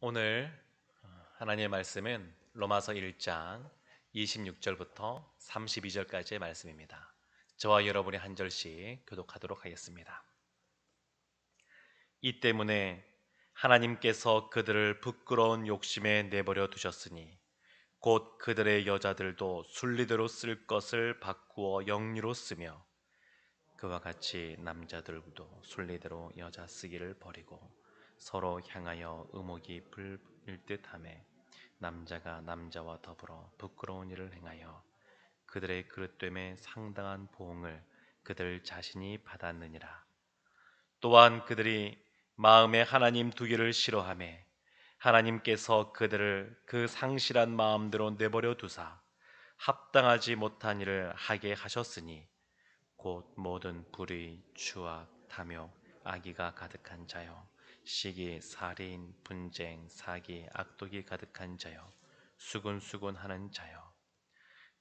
오늘 하나님의 말씀은 로마서 1장 26절부터 32절까지의 말씀입니다. 저와 여러분이 한 절씩 교독하도록 하겠습니다. 이 때문에 하나님께서 그들을 부끄러운 욕심에 내버려 두셨으니 곧 그들의 여자들도 순리대로 쓸 것을 바꾸어 영리로 쓰며 그와 같이 남자들도 순리대로 여자 쓰기를 버리고 서로 향하여 의목이 불일 듯하매 남자가 남자와 더불어 부끄러운 일을 행하여 그들의 그릇됨에 상당한 보응을 그들 자신이 받았느니라. 또한 그들이 마음에 하나님 두기를 싫어하매 하나님께서 그들을 그 상실한 마음대로 내버려 두사 합당하지 못한 일을 하게 하셨으니 곧 모든 불의, 추악, 탐욕, 악의가 가득한 자요 시기, 살인, 분쟁, 사기, 악독이 가득한 자요 수군수군하는 자요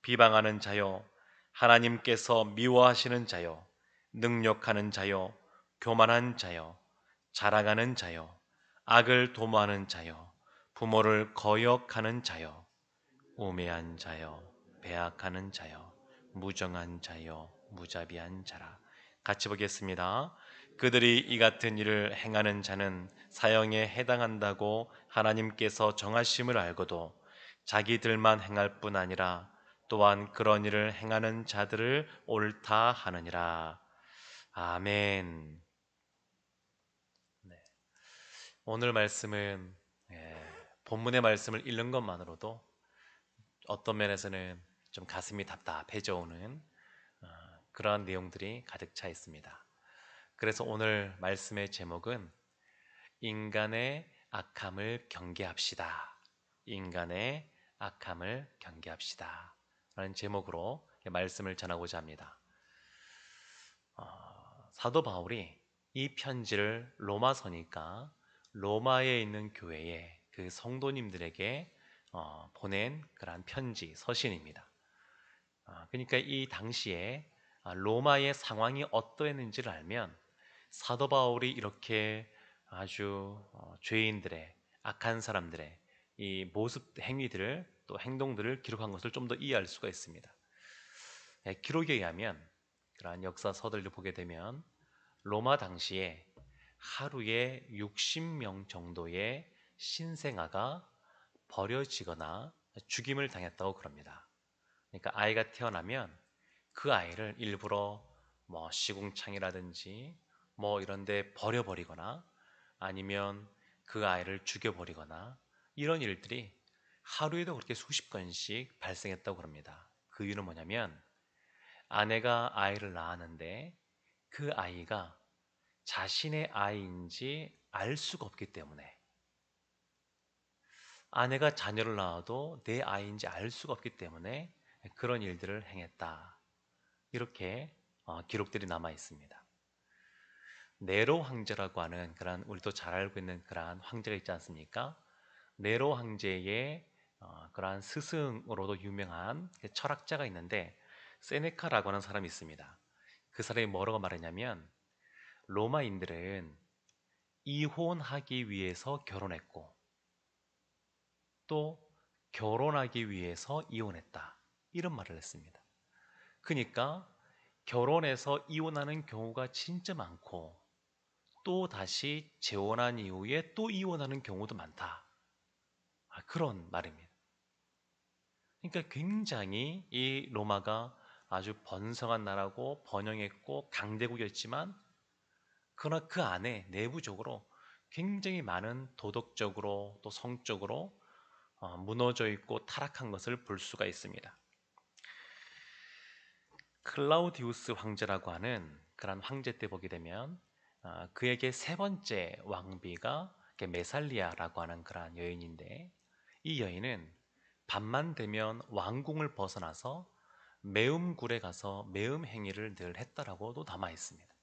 비방하는 자요 하나님께서 미워하시는 자요 능욕하는 자요 교만한 자요 자랑하는 자요 악을 도모하는 자요 부모를 거역하는 자요 우매한 자요 배악하는 자요 무정한 자요 무자비한 자라. 같이 보겠습니다. 그들이 이 같은 일을 행하는 자는 사형에 해당한다고 하나님께서 정하심을 알고도 자기들만 행할 뿐 아니라 또한 그런 일을 행하는 자들을 옳다 하느니라. 아멘. 네. 오늘 말씀은 본문의 말씀을 읽는 것만으로도 어떤 면에서는 좀 가슴이 답답해져 오는 그러한 내용들이 가득 차 있습니다. 그래서 오늘 말씀의 제목은 인간의 악함을 경계합시다. 인간의 악함을 경계합시다. 라는 제목으로 말씀을 전하고자 합니다. 사도 바울이 이 편지를 로마서니까 로마에 있는 교회에 그 성도님들에게 보낸 그러한 편지, 서신입니다. 그러니까 이 당시에 로마의 상황이 어떠했는지를 알면 사도 바울이 이렇게 아주 죄인들의 악한 사람들의 이 모습, 행위들을 또 행동들을 기록한 것을 좀 더 이해할 수가 있습니다. 기록에 의하면 그러한 역사서들을 보게 되면 로마 당시에 하루에 60명 정도의 신생아가 버려지거나 죽임을 당했다고 그럽니다. 그러니까 아이가 태어나면 그 아이를 일부러 시궁창이라든지 이런 데 버려버리거나 아니면 그 아이를 죽여버리거나 이런 일들이 하루에도 그렇게 수십 건씩 발생했다고 합니다. 그 이유는 뭐냐면 아내가 아이를 낳았는데 그 아이가 자신의 아이인지 알 수가 없기 때문에 아내가 자녀를 낳아도 내 아이인지 알 수가 없기 때문에 그런 일들을 행했다. 이렇게 기록들이 남아 있습니다. 네로 황제라고 하는 그런 우리도 잘 알고 있는 그러한 황제가 있지 않습니까? 네로 황제의 그러한 스승으로도 유명한 철학자가 있는데 세네카라고 하는 사람이 있습니다. 그 사람이 뭐라고 말했냐면 로마인들은 이혼하기 위해서 결혼했고 또 결혼하기 위해서 이혼했다. 이런 말을 했습니다. 그러니까 결혼해서 이혼하는 경우가 진짜 많고 또 다시 재혼한 이후에 또 이혼하는 경우도 많다. 그런 말입니다. 그러니까 굉장히 이 로마가 아주 번성한 나라고 번영했고 강대국이었지만 그러나 그 안에 내부적으로 굉장히 많은 도덕적으로 또 성적으로 무너져 있고 타락한 것을 볼 수가 있습니다. 클라우디우스 황제라고 하는 그런 황제 때 보게 되면 그에게 세 번째 왕비가 메살리아라고 하는 그런 여인인데 이 여인은 밤만 되면 왕궁을 벗어나서 매음굴에 가서 매음 행위를 늘 했다라고도 남아 있습니다.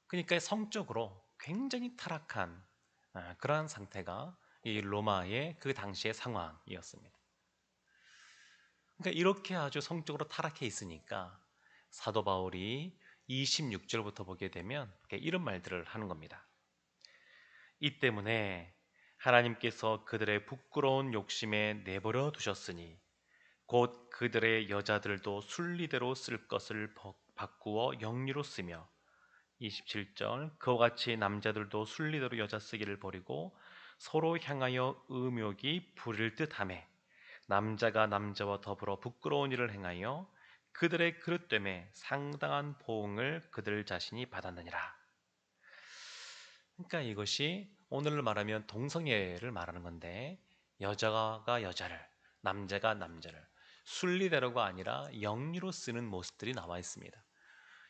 그러니까 성적으로 굉장히 타락한 그러한 상태가 이 로마의 그 당시의 상황이었습니다. 그러니까 이렇게 아주 성적으로 타락해 있으니까 사도 바울이 26절부터 보게 되면 이런 말들을 하는 겁니다. 이 때문에 하나님께서 그들의 부끄러운 욕심에 내버려 두셨으니 곧 그들의 여자들도 순리대로 쓸 것을 바꾸어 영리로 쓰며 27절 그와 같이 남자들도 순리대로 여자 쓰기를 버리고 서로 향하여 의욕이 부릴 듯하매 남자가 남자와 더불어 부끄러운 일을 행하여 그들의 그릇됨에 상당한 보응을 그들 자신이 받았느니라. 그러니까 이것이 오늘날 말하면 동성애를 말하는 건데 여자가 여자를, 남자가 남자를 순리대로가 아니라 영리로 쓰는 모습들이 나와 있습니다.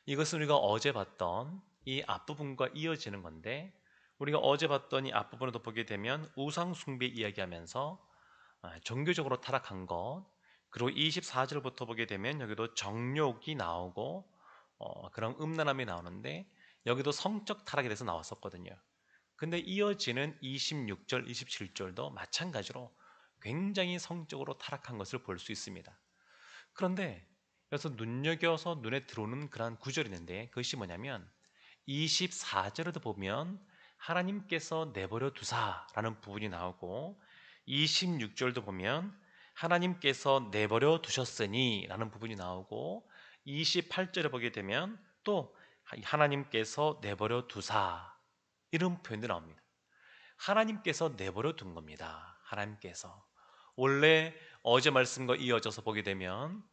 이것은 우리가 어제 봤던 이 앞부분과 이어지는 건데 우리가 어제 봤던 이 앞부분을 보게 되면 우상 숭배 이야기하면서 종교적으로 타락한 것, 그리고 24절부터 보게 되면 여기도 정욕이 나오고 그런 음란함이 나오는데 여기도 성적 타락에 대해서 나왔었거든요. 근데 이어지는 26절, 27절도 마찬가지로 굉장히 성적으로 타락한 것을 볼 수 있습니다. 그런데 여기서 눈여겨서 눈에 들어오는 그러한 구절이 있는데 그것이 뭐냐면 24절에도 보면 하나님께서 내버려 두사라는 부분이 나오고 26절도 보면 하나님께서 내버려 두셨으니 라는 부분이 나오고 28절에 보게 되면 또 하나님께서 내버려 두사 이런 표현도 나옵니다. 하나님께서 내버려 둔 겁니다. 하나님께서 원래 어제 말씀과 이어져서 보게 되면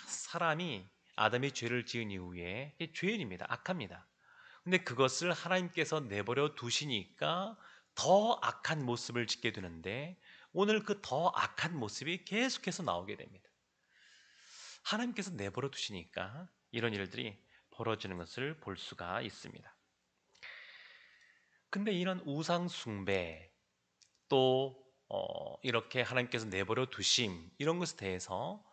사람이 아담이 죄를 지은 이후에 죄인입니다. 악합니다. 근데 그것을 하나님께서 내버려 두시니까 더 악한 모습을 짓게 되는데 오늘 그 더 악한 모습이 계속해서 나오게 됩니다. 하나님께서 내버려 두시니까 이런 일들이 벌어지는 것을 볼 수가 있습니다. 근데 이런 우상 숭배 또 이렇게 하나님께서 내버려 두심 이런 것에 대해서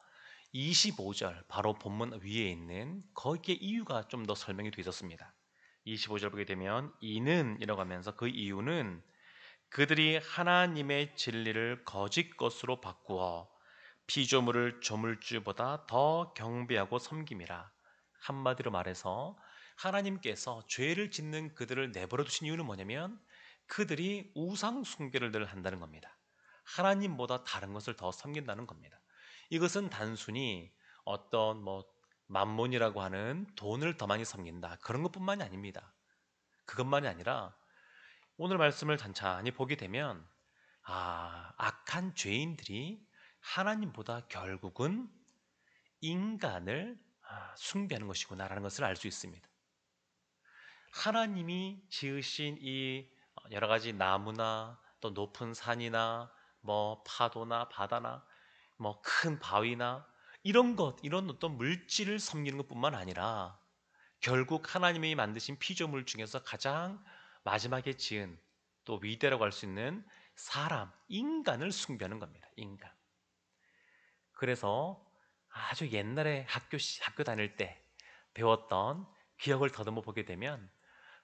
25절 바로 본문 위에 있는 거기에 이유가 좀 더 설명이 되어 있었습니다. 25절 보게 되면 이는 이라고 하면서 그 이유는 그들이 하나님의 진리를 거짓 것으로 바꾸어 피조물을 조물주보다 더 경배하고 섬김이라. 한마디로 말해서 하나님께서 죄를 짓는 그들을 내버려 두신 이유는 뭐냐면 그들이 우상 숭배를 늘 한다는 겁니다. 하나님보다 다른 것을 더 섬긴다는 겁니다. 이것은 단순히 어떤 만몬이라고 하는 돈을 더 많이 섬긴다 그런 것뿐만이 아닙니다. 그것만이 아니라 오늘 말씀을 찬찬히 보게 되면 악한 죄인들이 하나님보다 결국은 인간을 숭배하는 것이구나라는 것을 알 수 있습니다. 하나님이 지으신 이 여러 가지 나무나 또 높은 산이나 파도나 바다나 큰 바위나 이런 어떤 물질을 섬기는 것뿐만 아니라 결국 하나님이 만드신 피조물 중에서 가장 마지막에 지은 또 위대라고 할 수 있는 사람, 인간을 숭배하는 겁니다. 인간. 그래서 아주 옛날에 학교 다닐 때 배웠던 기억을 더듬어 보게 되면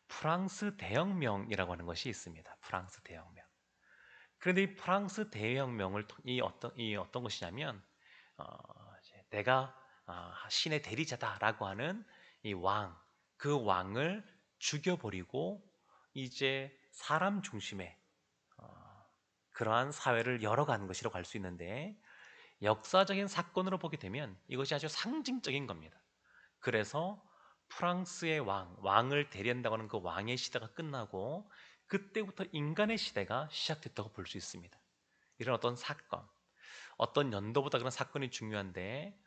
프랑스 대혁명이라고 하는 것이 있습니다. 프랑스 대혁명. 그런데 이 프랑스 대혁명을 이 어떤 것이냐면 어, 내가 신의 대리자다라고 하는 이 그 왕을 죽여버리고 이제 사람 중심의 그러한 사회를 열어가는 것이라고 할 수 있는데 역사적인 사건으로 보게 되면 이것이 아주 상징적인 겁니다. 그래서 프랑스의 왕을 대리한다고 하는 그 왕의 시대가 끝나고 그때부터 인간의 시대가 시작됐다고 볼 수 있습니다. 이런 어떤 사건, 어떤 연도보다 그런 사건이 중요한데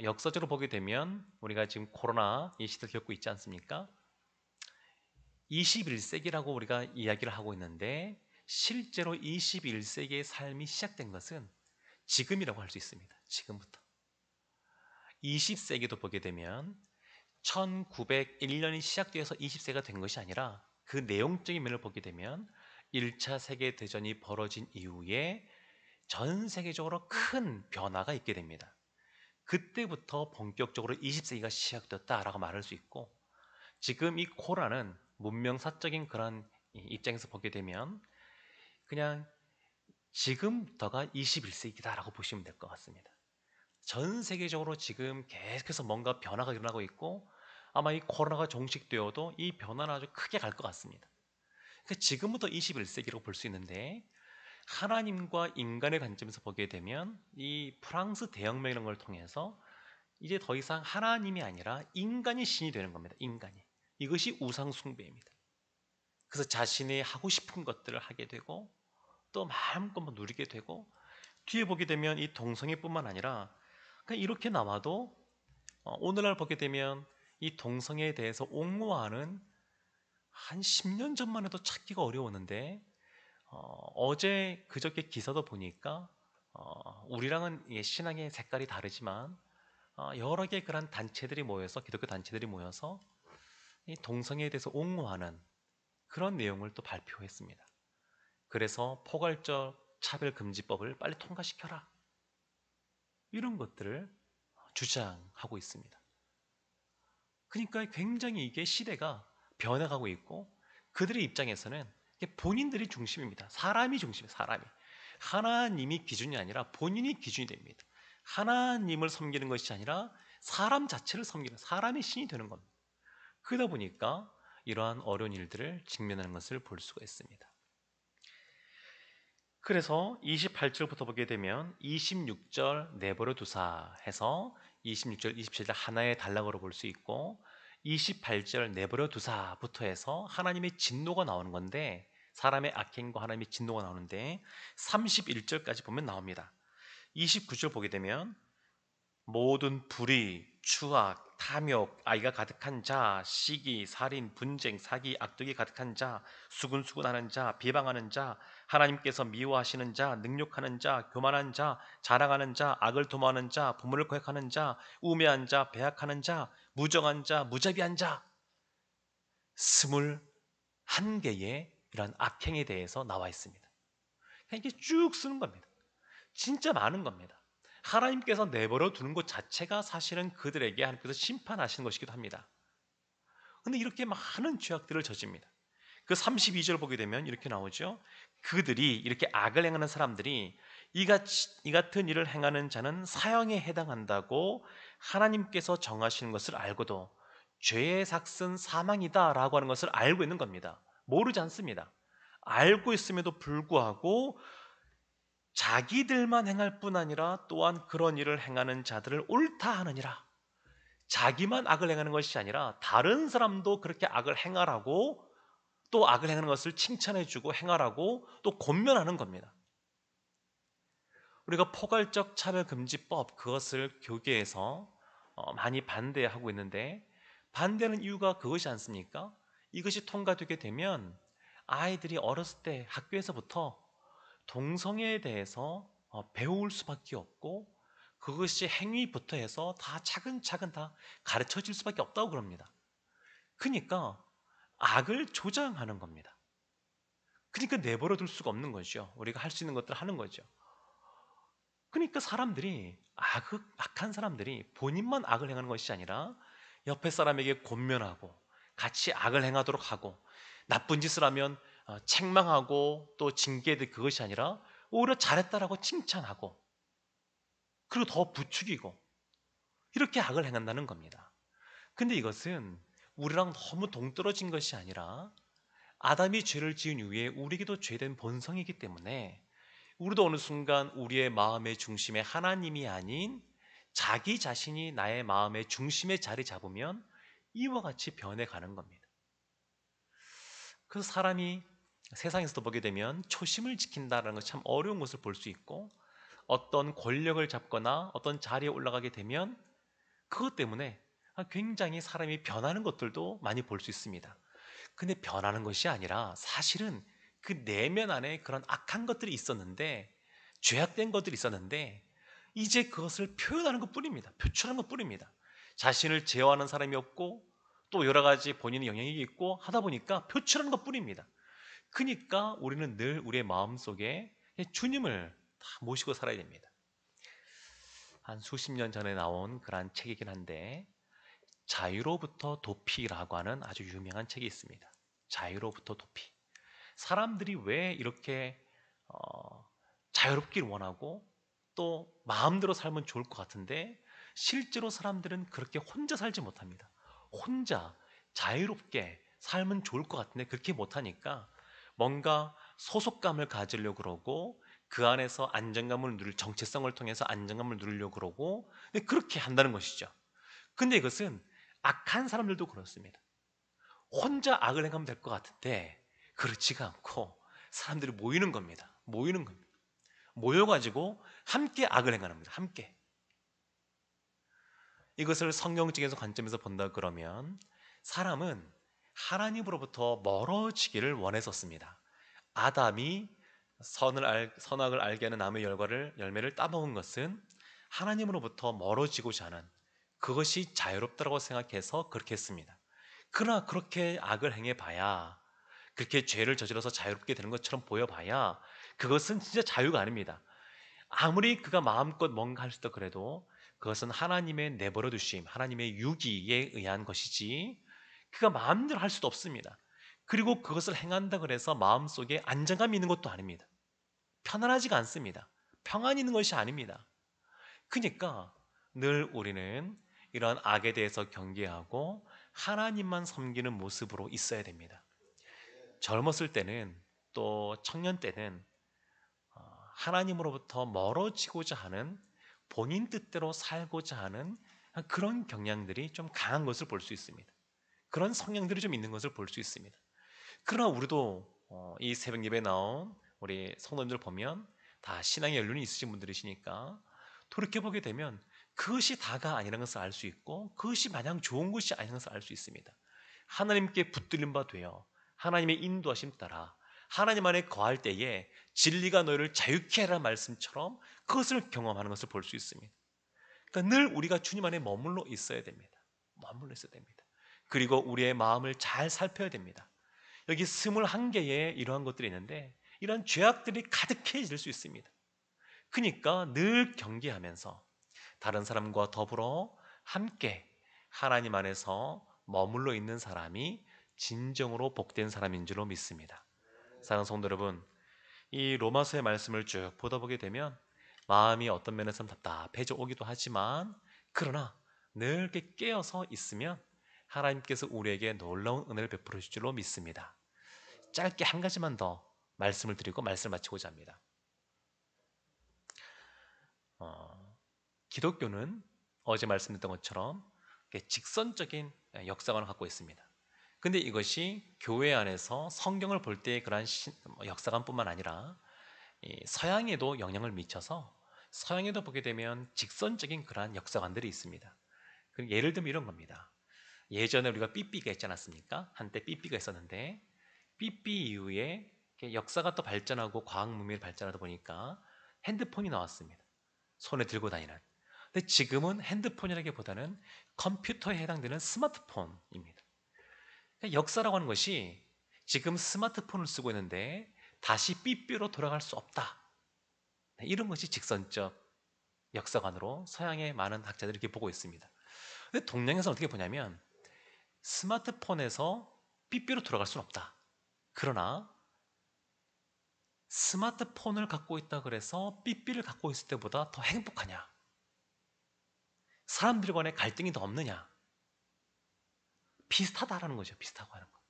역사적으로 보게 되면 우리가 지금 코로나 이 시대를 겪고 있지 않습니까? 21세기라고 우리가 이야기를 하고 있는데 실제로 21세기의 삶이 시작된 것은 지금이라고 할 수 있습니다. 지금부터. 20세기도 보게 되면 1901년이 시작되어서 20세기가 된 것이 아니라 그 내용적인 면을 보게 되면 1차 세계대전이 벌어진 이후에 전 세계적으로 큰 변화가 있게 됩니다. 그때부터 본격적으로 20세기가 시작됐다라고 말할 수 있고 지금 이 코로나는 문명사적인 그런 입장에서 보게 되면 그냥 지금부터가 21세기다라고 보시면 될 것 같습니다. 전 세계적으로 지금 계속해서 뭔가 변화가 일어나고 있고 아마 이 코로나가 종식되어도 이 변화는 아주 크게 갈 것 같습니다. 지금부터 21세기라고 볼 수 있는데 하나님과 인간의 관점에서 보게 되면 이 프랑스 대혁명을 통해서 이제 더 이상 하나님이 아니라 인간이 신이 되는 겁니다. 인간이. 이것이 우상 숭배입니다. 그래서 자신이 하고 싶은 것들을 하게 되고 또 마음껏 누리게 되고 뒤에 보게 되면 이 동성애뿐만 아니라 그냥 이렇게 나와도 오늘날 보게 되면 이 동성애에 대해서 옹호하는 한 10년 전만 해도 찾기가 어려웠는데 어제 그저께 기사도 보니까 우리랑은 신앙의 색깔이 다르지만 여러 개 그런 단체들이 모여서 기독교 단체들이 모여서 이 동성애에 대해서 옹호하는 그런 내용을 또 발표했습니다. 그래서 포괄적 차별금지법을 빨리 통과시켜라 이런 것들을 주장하고 있습니다. 그러니까 굉장히 이게 시대가 변해가고 있고 그들의 입장에서는 이게 본인들이 중심입니다. 사람이 중심이에요. 사람이. 하나님이 기준이 아니라 본인이 기준이 됩니다. 하나님을 섬기는 것이 아니라 사람 자체를 섬기는 사람이 신이 되는 겁니다. 그러다 보니까 이러한 어려운 일들을 직면하는 것을 볼 수가 있습니다. 그래서 28절부터 보게 되면 26절 내버려 두사 해서 26절, 27절 하나의 단락으로 볼 수 있고 28절 내버려 두사부터 해서 하나님의 진노가 나오는 건데 사람의 악행과 하나님의 진노가 나오는데 31절까지 보면 나옵니다. 29절 보게 되면 모든 불의, 추악, 탐욕, 아이가 가득한 자, 시기, 살인, 분쟁, 사기, 악독이 가득한 자, 수군수군하는 자, 비방하는 자, 하나님께서 미워하시는 자, 능욕하는 자, 교만한 자, 자랑하는 자, 악을 도모하는 자, 부모를 거역하는 자, 우매한 자, 배약하는 자, 무정한 자, 무자비한 자 21개의 이런 악행에 대해서 나와 있습니다. 이렇게 쭉 쓰는 겁니다. 진짜 많은 겁니다. 하나님께서 내버려 두는 것 자체가 사실은 그들에게 하나님께서 심판하시는 것이기도 합니다. 그런데 이렇게 많은 죄악들을 저집니다. 그 32절 보게 되면 이렇게 나오죠. 그들이 이렇게 악을 행하는 사람들이 이 같은 일을 행하는 자는 사형에 해당한다고 하나님께서 정하시는 것을 알고도 죄의 삭은 사망이다라고 하는 것을 알고 있는 겁니다. 모르지 않습니다. 알고 있음에도 불구하고 자기들만 행할 뿐 아니라 또한 그런 일을 행하는 자들을 옳다 하느니라. 자기만 악을 행하는 것이 아니라 다른 사람도 그렇게 악을 행하라고 또 악을 행하는 것을 칭찬해주고 행하라고 또 권면하는 겁니다. 우리가 포괄적 차별금지법 그것을 교계에서 많이 반대하고 있는데 반대하는 이유가 그것이 않습니까? 이것이 통과되게 되면 아이들이 어렸을 때 학교에서부터 동성애에 대해서 배울 수밖에 없고 그것이 행위부터 해서 다 차근차근 다 가르쳐질 수밖에 없다고 그럽니다. 그러니까 악을 조장하는 겁니다. 그러니까 내버려 둘 수가 없는 거죠. 우리가 할 수 있는 것들을 하는 거죠. 그러니까 사람들이 악한 사람들이 본인만 악을 행하는 것이 아니라 옆에 사람에게 권면하고 같이 악을 행하도록 하고 나쁜 짓을 하면 책망하고 또 징계도 그것이 아니라 오히려 잘했다라고 칭찬하고 그리고 더 부추기고 이렇게 악을 행한다는 겁니다. 근데 이것은 우리랑 너무 동떨어진 것이 아니라 아담이 죄를 지은 이후에 우리에게도 죄된 본성이기 때문에 우리도 어느 순간 우리의 마음의 중심에 하나님이 아닌 자기 자신이 나의 마음의 중심에 자리 잡으면 이와 같이 변해가는 겁니다. 그래서 사람이 세상에서도 보게 되면 초심을 지킨다는 것이 참 어려운 것을 볼 수 있고 어떤 권력을 잡거나 어떤 자리에 올라가게 되면 그것 때문에 굉장히 사람이 변하는 것들도 많이 볼 수 있습니다. 근데 변하는 것이 아니라 사실은 그 내면 안에 그런 악한 것들이 있었는데 죄악된 것들이 있었는데 이제 그것을 표현하는 것 뿐입니다. 표출하는 것 뿐입니다. 자신을 제어하는 사람이 없고 또 여러 가지 본인의 영향이 있고 하다 보니까 표출하는 것 뿐입니다. 그러니까 우리는 늘 우리의 마음속에 주님을 다 모시고 살아야 됩니다. 한 수십 년 전에 나온 그런 책이긴 한데 자유로부터 도피라고 하는 아주 유명한 책이 있습니다. 자유로부터 도피. 사람들이 왜 이렇게 자유롭길 원하고 또 마음대로 살면 좋을 것 같은데 실제로 사람들은 그렇게 혼자 살지 못합니다. 혼자 자유롭게 살면 좋을 것 같은데 그렇게 못하니까 뭔가 소속감을 가지려고 그러고 그 안에서 안정감을 정체성을 통해서 안정감을 누리려고 그러고 근데 그렇게 한다는 것이죠. 근데 이것은 악한 사람들도 그렇습니다. 혼자 악을 행하면 될 것 같은데 그렇지가 않고 사람들이 모이는 겁니다. 모이는 겁니다. 모여가지고 함께 악을 행하는 겁니다. 함께. 이것을 성경적인 관점에서 본다 그러면 사람은 하나님으로부터 멀어지기를 원했었습니다. 아담이 선악을 알게 하는 나무의 열매를 따먹은 것은 하나님으로부터 멀어지고자 하는 그것이 자유롭다고 생각해서 그렇게 했습니다. 그러나 그렇게 악을 행해봐야 그렇게 죄를 저질러서 자유롭게 되는 것처럼 보여봐야 그것은 진짜 자유가 아닙니다. 아무리 그가 마음껏 뭔가 할 수 있다 그래도 그것은 하나님의 내버려 두심, 하나님의 유기에 의한 것이지 그가 마음대로 할 수도 없습니다. 그리고 그것을 행한다 그래서 마음속에 안정감이 있는 것도 아닙니다. 편안하지가 않습니다. 평안이 있는 것이 아닙니다. 그러니까 늘 우리는 이러한 악에 대해서 경계하고 하나님만 섬기는 모습으로 있어야 됩니다. 젊었을 때는 또 청년 때는 하나님으로부터 멀어지고자 하는 본인 뜻대로 살고자 하는 그런 경향들이 좀 강한 것을 볼 수 있습니다. 그런 성향들이 좀 있는 것을 볼 수 있습니다. 그러나 우리도 이 새벽 예배에 나온 우리 성도님들 보면 다 신앙의 연륜이 있으신 분들이시니까 돌이켜보게 되면 그것이 다가 아니라는 것을 알 수 있고 그것이 마냥 좋은 것이 아니라는 것을 알 수 있습니다. 하나님께 붙들린 바 되어 하나님의 인도하심 따라 하나님 안에 거할 때에 진리가 너희를 자유케 하라는 말씀처럼 그것을 경험하는 것을 볼 수 있습니다. 그러니까 늘 우리가 주님 안에 머물러 있어야 됩니다. 머물러 있어야 됩니다. 그리고 우리의 마음을 잘 살펴야 됩니다. 여기 21개의 이러한 것들이 있는데 이런 죄악들이 가득해질 수 있습니다. 그러니까 늘 경계하면서 다른 사람과 더불어 함께 하나님 안에서 머물러 있는 사람이 진정으로 복된 사람인 줄로 믿습니다. 사랑하는 성도 여러분, 이 로마서의 말씀을 쭉 보다 보게 되면 마음이 어떤 면에서는 답답해져 오기도 하지만 그러나 늘 이렇게 깨어서 있으면 하나님께서 우리에게 놀라운 은혜를 베풀어 주실 줄로 믿습니다. 짧게 한 가지만 더 말씀을 드리고 말씀을 마치고자 합니다. 기독교는 어제 말씀드렸던 것처럼 직선적인 역사관을 갖고 있습니다. 근데 이것이 교회 안에서 성경을 볼 때의 그러한 역사관뿐만 아니라 서양에도 영향을 미쳐서 서양에도 보게 되면 직선적인 그러한 역사관들이 있습니다. 예를 들면 이런 겁니다. 예전에 우리가 삐삐가 있지 않았습니까? 한때 삐삐가 있었는데 삐삐 이후에 역사가 또 발전하고 과학 문명이 발전하다 보니까 핸드폰이 나왔습니다. 손에 들고 다니는. 근데 지금은 핸드폰이라기보다는 컴퓨터에 해당되는 스마트폰입니다. 그러니까 역사라고 하는 것이 지금 스마트폰을 쓰고 있는데 다시 삐삐로 돌아갈 수 없다. 이런 것이 직선적 역사관으로 서양의 많은 학자들이 이렇게 보고 있습니다. 근데 동양에서는 어떻게 보냐면 스마트폰에서 삐삐로 돌아갈 수는 없다. 그러나 스마트폰을 갖고 있다 그래서 삐삐를 갖고 있을 때보다 더 행복하냐? 사람들 간에 갈등이 더 없느냐? 비슷하다라는 거죠. 비슷하고 하는 거.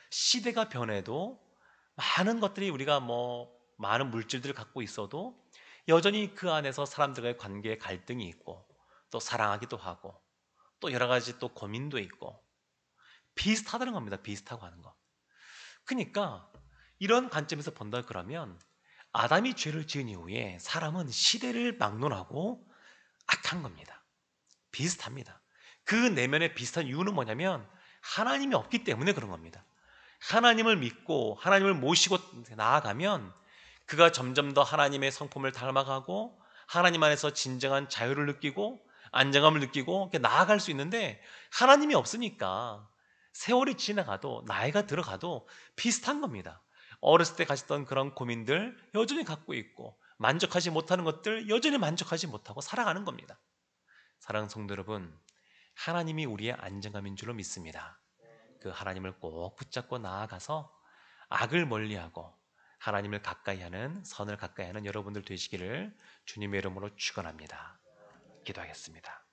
시대가 변해도 많은 것들이 우리가 많은 물질들을 갖고 있어도 여전히 그 안에서 사람들과의 관계에 갈등이 있고 또 사랑하기도 하고 또 여러 가지 또 고민도 있고 비슷하다는 겁니다. 비슷하고 하는 거. 그러니까 이런 관점에서 본다 그러면 아담이 죄를 지은 이후에 사람은 시대를 막론하고 악한 겁니다. 비슷합니다. 그 내면에 비슷한 이유는 뭐냐면 하나님이 없기 때문에 그런 겁니다. 하나님을 믿고 하나님을 모시고 나아가면 그가 점점 더 하나님의 성품을 닮아가고 하나님 안에서 진정한 자유를 느끼고 안정감을 느끼고 나아갈 수 있는데 하나님이 없으니까 세월이 지나가도 나이가 들어가도 비슷한 겁니다. 어렸을 때 가졌던 그런 고민들 여전히 갖고 있고 만족하지 못하는 것들 여전히 만족하지 못하고 살아가는 겁니다. 사랑하는 성도 여러분, 하나님이 우리의 안정감인 줄로 믿습니다. 그 하나님을 꼭 붙잡고 나아가서 악을 멀리하고 하나님을 가까이 하는 선을 가까이 하는 여러분들 되시기를 주님의 이름으로 축원합니다. 기도하겠습니다.